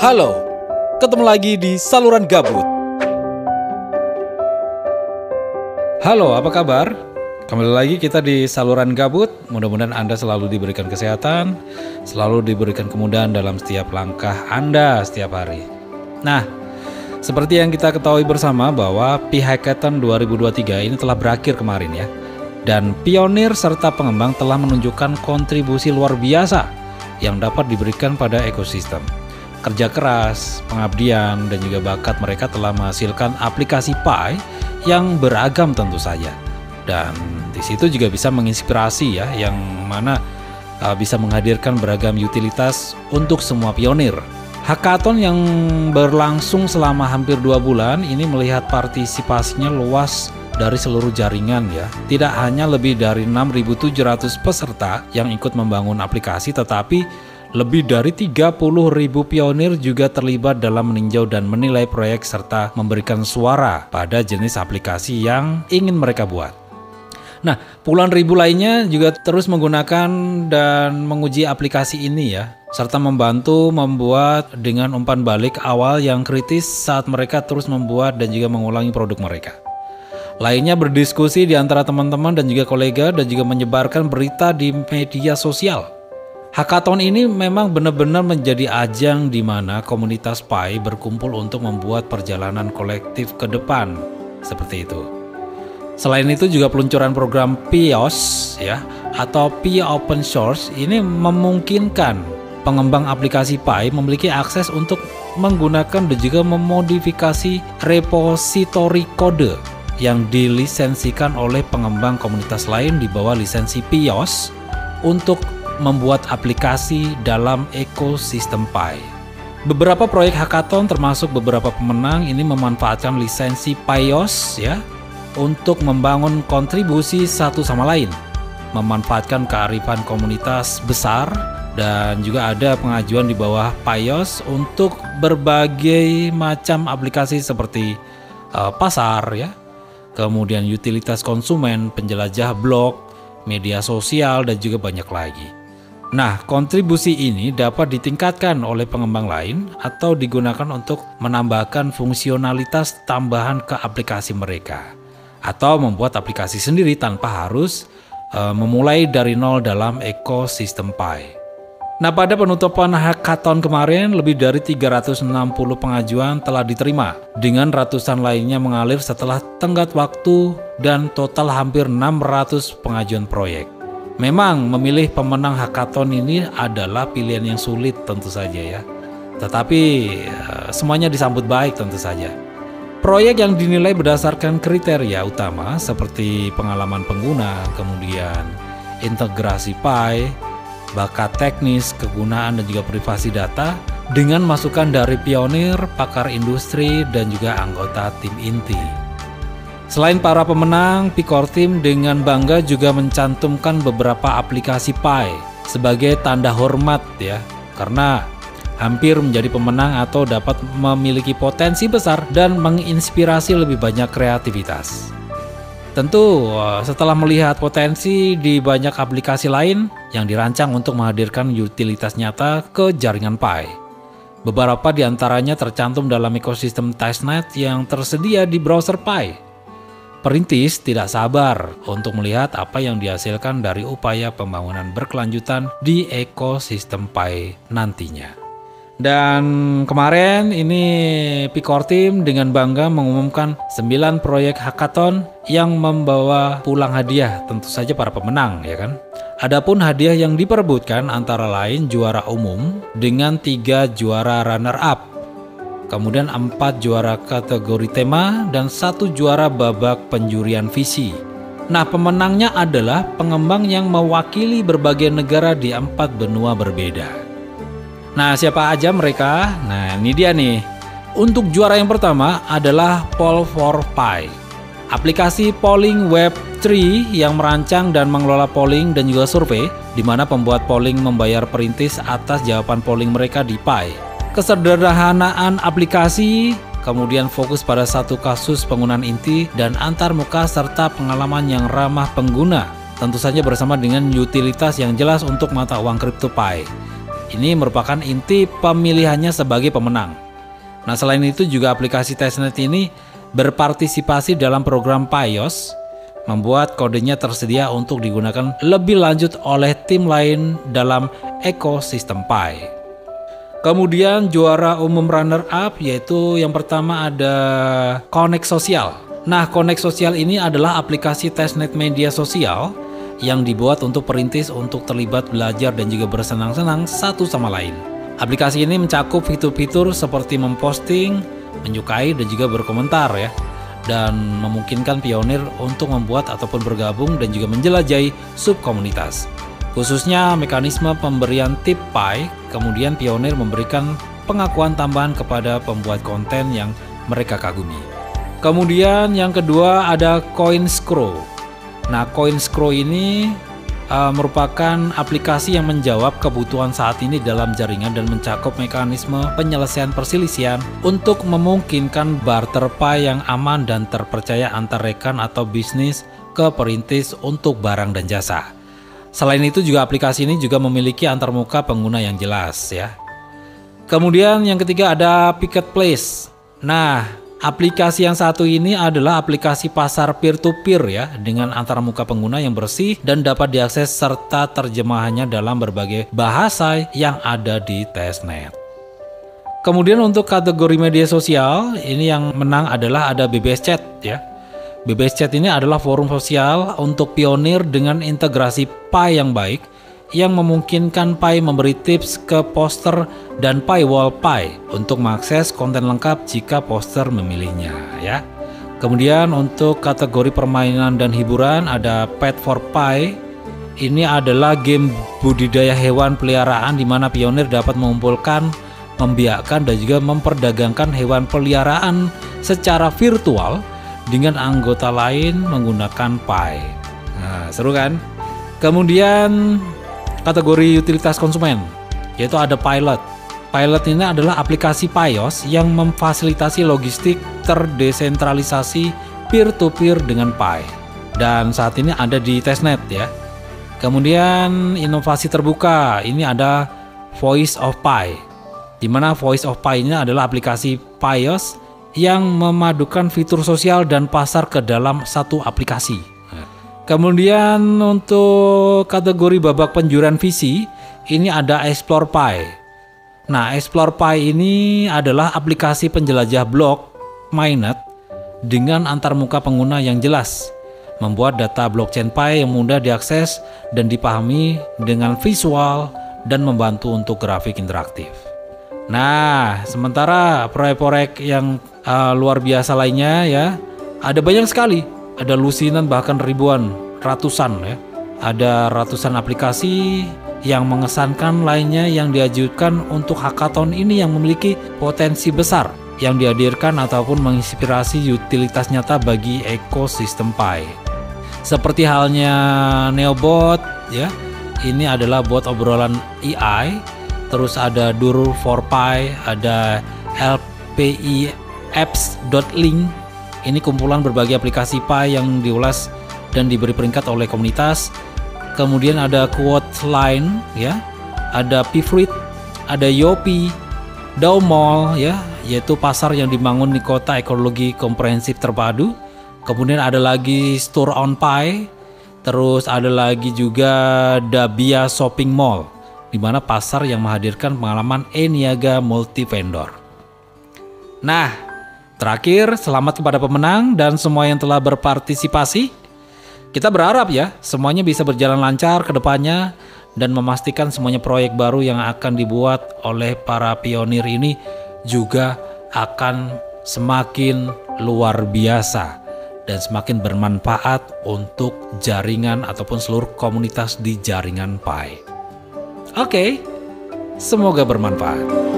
Halo, ketemu lagi di Saluran Gabut. Halo, apa kabar? Kembali lagi kita di Saluran Gabut. Mudah-mudahan Anda selalu diberikan kesehatan, selalu diberikan kemudahan dalam setiap langkah Anda setiap hari. Nah, seperti yang kita ketahui bersama bahwa P-Hackathon 2023 ini telah berakhir kemarin ya. Dan pionir serta pengembang telah menunjukkan kontribusi luar biasa yang dapat diberikan pada ekosistem. Kerja keras, pengabdian, dan juga bakat mereka telah menghasilkan aplikasi Pi yang beragam tentu saja. Dan di situ juga bisa menginspirasi ya, yang mana bisa menghadirkan beragam utilitas untuk semua pionir. Hackathon yang berlangsung selama hampir 2 bulan ini melihat partisipasinya luas dari seluruh jaringan ya. Tidak hanya lebih dari 6.700 peserta yang ikut membangun aplikasi, tetapi lebih dari 30.000 pionir juga terlibat dalam meninjau dan menilai proyek serta memberikan suara pada jenis aplikasi yang ingin mereka buat. Nah, puluhan ribu lainnya juga terus menggunakan dan menguji aplikasi ini ya, serta membantu membuat dengan umpan balik awal yang kritis saat mereka terus membuat dan juga mengulangi produk mereka. Lainnya berdiskusi di antara teman-teman dan juga kolega dan juga menyebarkan berita di media sosial. Hackathon ini memang benar-benar menjadi ajang di mana komunitas Pi berkumpul untuk membuat perjalanan kolektif ke depan, seperti itu. Selain itu juga peluncuran program PIOS ya, atau Pi Open Source ini memungkinkan pengembang aplikasi Pi memiliki akses untuk menggunakan dan juga memodifikasi repositori kode yang dilisensikan oleh pengembang komunitas lain di bawah lisensi PIOS untuk membuat aplikasi dalam ekosistem Pi. Beberapa proyek hackathon termasuk beberapa pemenang ini memanfaatkan lisensi PIOS ya untuk membangun kontribusi satu sama lain, memanfaatkan kearifan komunitas besar, dan juga ada pengajuan di bawah PIOS untuk berbagai macam aplikasi seperti pasar ya, kemudian utilitas konsumen, penjelajah blog, media sosial, dan juga banyak lagi. Nah, kontribusi ini dapat ditingkatkan oleh pengembang lain atau digunakan untuk menambahkan fungsionalitas tambahan ke aplikasi mereka, atau membuat aplikasi sendiri tanpa harus memulai dari nol dalam ekosistem Pi. Nah, pada penutupan hackathon kemarin, lebih dari 360 pengajuan telah diterima, dengan ratusan lainnya mengalir setelah tenggat waktu dan total hampir 600 pengajuan proyek. Memang memilih pemenang hackathon ini adalah pilihan yang sulit tentu saja ya. Tetapi semuanya disambut baik tentu saja. Proyek yang dinilai berdasarkan kriteria utama seperti pengalaman pengguna, kemudian integrasi Pi, bakat teknis, kegunaan dan juga privasi data dengan masukan dari pionir, pakar industri dan juga anggota tim inti. Selain para pemenang, P-Core Team dengan bangga juga mencantumkan beberapa aplikasi Pi sebagai tanda hormat ya, karena hampir menjadi pemenang atau dapat memiliki potensi besar dan menginspirasi lebih banyak kreativitas. Tentu setelah melihat potensi di banyak aplikasi lain yang dirancang untuk menghadirkan utilitas nyata ke jaringan Pi. Beberapa di antaranya tercantum dalam ekosistem testnet yang tersedia di browser Pi. Perintis tidak sabar untuk melihat apa yang dihasilkan dari upaya pembangunan berkelanjutan di ekosistem Pi nantinya. Dan kemarin ini P-Core Team dengan bangga mengumumkan 9 proyek hackathon yang membawa pulang hadiah, tentu saja para pemenang ya kan. Adapun hadiah yang diperebutkan antara lain juara umum dengan 3 juara runner up, kemudian 4 juara kategori tema dan 1 juara babak penjurian visi. Nah, pemenangnya adalah pengembang yang mewakili berbagai negara di 4 benua berbeda. Nah, siapa aja mereka? Nah, ini dia nih. Untuk juara yang pertama adalah Poll4Pi, aplikasi polling web 3 yang merancang dan mengelola polling dan juga survei, di mana pembuat polling membayar perintis atas jawaban polling mereka di Pi. Kesederhanaan aplikasi, kemudian fokus pada satu kasus penggunaan inti dan antarmuka serta pengalaman yang ramah pengguna, tentu saja bersama dengan utilitas yang jelas untuk mata uang kripto Pi. Ini merupakan inti pemilihannya sebagai pemenang. Nah, selain itu juga aplikasi testnet ini berpartisipasi dalam program PIOS, membuat kodenya tersedia untuk digunakan lebih lanjut oleh tim lain dalam ekosistem Pi. Kemudian juara umum runner-up yaitu yang pertama ada Connect Social. Nah, Connect Social ini adalah aplikasi testnet media sosial yang dibuat untuk perintis untuk terlibat belajar dan juga bersenang-senang satu sama lain. Aplikasi ini mencakup fitur-fitur seperti memposting, menyukai dan juga berkomentar ya, dan memungkinkan pionir untuk membuat ataupun bergabung dan juga menjelajahi subkomunitas. Khususnya mekanisme pemberian tip Pi, kemudian pionir memberikan pengakuan tambahan kepada pembuat konten yang mereka kagumi. Kemudian yang kedua ada CoinScrow. Nah, CoinScrow ini merupakan aplikasi yang menjawab kebutuhan saat ini dalam jaringan dan mencakup mekanisme penyelesaian perselisihan untuk memungkinkan barter Pi yang aman dan terpercaya antar rekan atau bisnis ke perintis untuk barang dan jasa. Selain itu juga aplikasi ini juga memiliki antarmuka pengguna yang jelas ya. Kemudian yang ketiga ada Picketplace. Nah, aplikasi yang satu ini adalah aplikasi pasar peer-to-peer ya, dengan antarmuka pengguna yang bersih dan dapat diakses serta terjemahannya dalam berbagai bahasa yang ada di testnet. Kemudian untuk kategori media sosial, ini yang menang adalah ada BBS Chat ya. BBS Chat ini adalah forum sosial untuk pionir dengan integrasi Pi yang baik, yang memungkinkan Pi memberi tips ke poster dan Pi Wall Pi untuk mengakses konten lengkap jika poster memilihnya ya. Kemudian untuk kategori permainan dan hiburan ada Pet for Pi. Ini adalah game budidaya hewan peliharaan di mana pionir dapat mengumpulkan, membiakkan dan juga memperdagangkan hewan peliharaan secara virtual dengan anggota lain menggunakan Pi. Nah, seru kan? Kemudian kategori utilitas konsumen, yaitu ada Pilot. Pilot ini adalah aplikasi PIOS yang memfasilitasi logistik terdesentralisasi peer-to-peer dengan Pi. Dan saat ini ada di testnet ya. Kemudian inovasi terbuka, ini ada Voice of Pi. Di mana Voice of Pi ini adalah aplikasi PIOS yang memadukan fitur sosial dan pasar ke dalam satu aplikasi. Kemudian untuk kategori babak penjuran visi, ini ada Explore Pi. Nah, Explore Pi ini adalah aplikasi penjelajah blok mainnet dengan antarmuka pengguna yang jelas, membuat data blockchain Pi yang mudah diakses dan dipahami dengan visual dan membantu untuk grafik interaktif. Nah, sementara proyek-proyek yang luar biasa lainnya ya, ada banyak sekali. Ada lusinan bahkan ribuan, ratusan ya. Ada ratusan aplikasi yang mengesankan lainnya yang diajukan untuk hackathon ini yang memiliki potensi besar yang dihadirkan ataupun menginspirasi utilitas nyata bagi ekosistem Pi. Seperti halnya Neobot ya. Ini adalah bot obrolan AI. Terus ada Dur for Pi, ada LPI apps.link. Ini kumpulan berbagai aplikasi Pi yang diulas dan diberi peringkat oleh komunitas. Kemudian ada Quote Line ya, ada Pfruit, ada Yopi, Daumall ya, yaitu pasar yang dibangun di kota ekologi komprehensif terpadu. Kemudian ada lagi Store on Pi, terus ada lagi juga Dabia Shopping Mall, di mana pasar yang menghadirkan pengalaman e-niaga multi vendor. Nah, terakhir, selamat kepada pemenang dan semua yang telah berpartisipasi. Kita berharap ya, semuanya bisa berjalan lancar ke depannya dan memastikan semuanya proyek baru yang akan dibuat oleh para pionir ini juga akan semakin luar biasa dan semakin bermanfaat untuk jaringan ataupun seluruh komunitas di jaringan Pi. Oke, semoga bermanfaat.